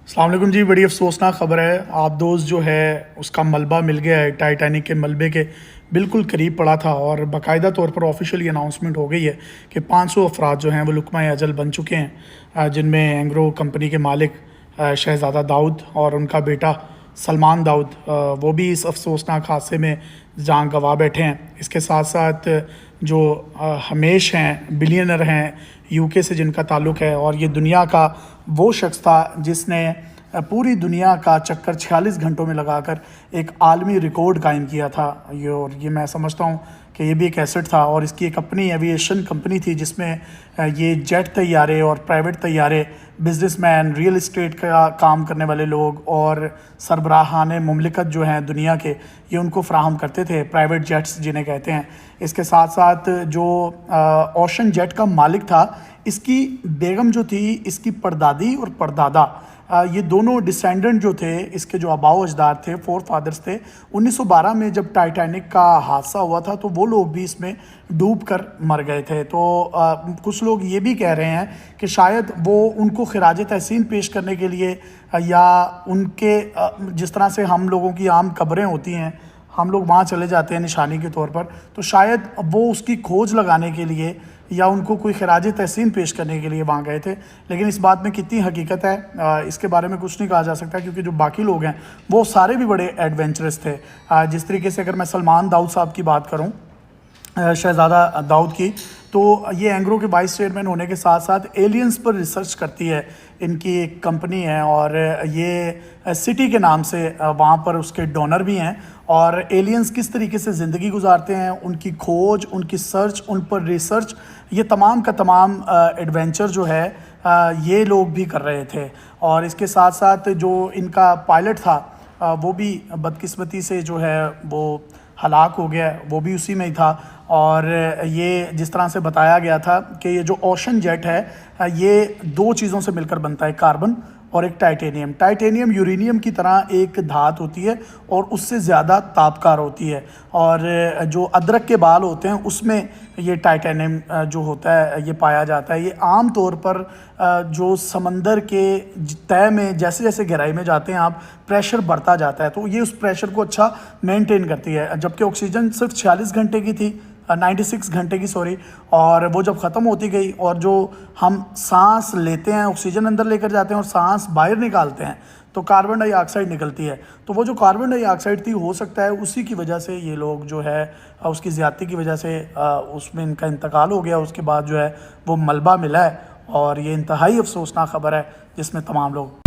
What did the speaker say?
अस्सलाम वालेकुम जी। बड़ी अफसोसनाक ख़बर है। आप दोस्त जो है उसका मलबा मिल गया है। टाइटैनिक के मलबे के बिल्कुल करीब पड़ा था और बाकायदा तौर पर ऑफिशियली अनाउंसमेंट हो गई है कि 500 अफराद जो हैं वो लुकमा अजल बन चुके हैं, जिनमें एंग्रो कंपनी के मालिक शहज़ादा दाऊद और उनका बेटा सलमान दाऊद, वो भी इस अफसोसनाक हादसे में जान गंवा बैठे हैं। इसके साथ साथ जो हमेश हैं, बिलियनर हैं यूके से जिनका ताल्लुक़ है, और ये दुनिया का वो शख्स था जिसने पूरी दुनिया का चक्कर 46 घंटों में लगाकर एक आलमी रिकॉर्ड कायम किया था। ये मैं समझता हूँ कि ये भी एक एसेट था, और इसकी एक अपनी एविएशन कंपनी थी जिसमें ये जेट तैयारे और प्राइवेट तैयारे, बिजनेसमैन, रियल इस्टेट का काम करने वाले लोग और सरबराहान मुमलिकत जो हैं दुनिया के, ये उनको फ़राहम करते थे, प्राइवेट जेट्स जिन्हें कहते हैं। इसके साथ साथ जो ओशन जेट का मालिक था, इसकी बेगम जो थी, इसकी परदादी और परदादा, ये दोनों डिसेंडेंट जो थे, इसके जो आबाओ अजदाद थे, फोर फादर्स थे। 1912 में जब टाइटैनिक का हादसा हुआ था तो वो लोग भी इसमें डूब कर मर गए थे। तो कुछ लोग ये भी कह रहे हैं कि शायद वो उनको खिराज तहसीन पेश करने के लिए, या उनके जिस तरह से हम लोगों की आम कब्रें होती हैं, हम लोग वहाँ चले जाते हैं निशानी के तौर पर, तो शायद वो उसकी खोज लगाने के लिए या उनको कोई खराज तहसीन पेश करने के लिए वहाँ गए थे। लेकिन इस बात में कितनी हकीकत है इसके बारे में कुछ नहीं कहा जा सकता, क्योंकि जो बाकी लोग हैं वो सारे भी बड़े एडवेंचरस थे। जिस तरीके से अगर मैं सलमान दाऊद साहब की बात करूँ, शहज़ादा दाऊद की, तो ये एंग्रो के वाइस चेयरमैन होने के साथ साथ एलियंस पर रिसर्च करती है। इनकी एक कंपनी है और ये सिटी के नाम से वहाँ पर उसके डोनर भी हैं, और एलियंस किस तरीके से ज़िंदगी गुजारते हैं, उनकी खोज, उनकी सर्च, उन पर रिसर्च, ये तमाम का तमाम एडवेंचर जो है ये लोग भी कर रहे थे। और इसके साथ साथ जो इनका पायलट था वो भी बदकिस्मती से जो है वो हलाक हो गया, वो भी उसी में ही था। और ये जिस तरह से बताया गया था कि ये जो ओशन जेट है ये दो चीज़ों से मिलकर बनता है, कार्बन और एक टाइटेनियम। टाइटेनियम यूरेनियम की तरह एक धात होती है और उससे ज़्यादा तापकार होती है, और जो अदरक के बाल होते हैं उसमें ये टाइटेनियम जो होता है ये पाया जाता है। ये आम तौर पर जो समंदर के तय में जैसे जैसे गहराई में जाते हैं आप, प्रेशर बढ़ता जाता है, तो ये उस प्रेशर को अच्छा मेंटेन करती है। जबकि ऑक्सीजन सिर्फ 46 घंटे की थी, 96 घंटे की, सॉरी, और वो जब ख़त्म होती गई और जो हम सांस लेते हैं, ऑक्सीजन अंदर लेकर जाते हैं और सांस बाहर निकालते हैं, तो कार्बन डाइऑक्साइड निकलती है। तो वो जो कार्बन डाइऑक्साइड थी, हो सकता है उसी की वजह से ये लोग जो है उसकी ज़्यादती की वजह से उसमें इनका इंतकाल हो गया। उसके बाद जो है वो मलबा मिला है, और ये इंतहाई अफसोसनाक ख़बर है जिसमें तमाम लोग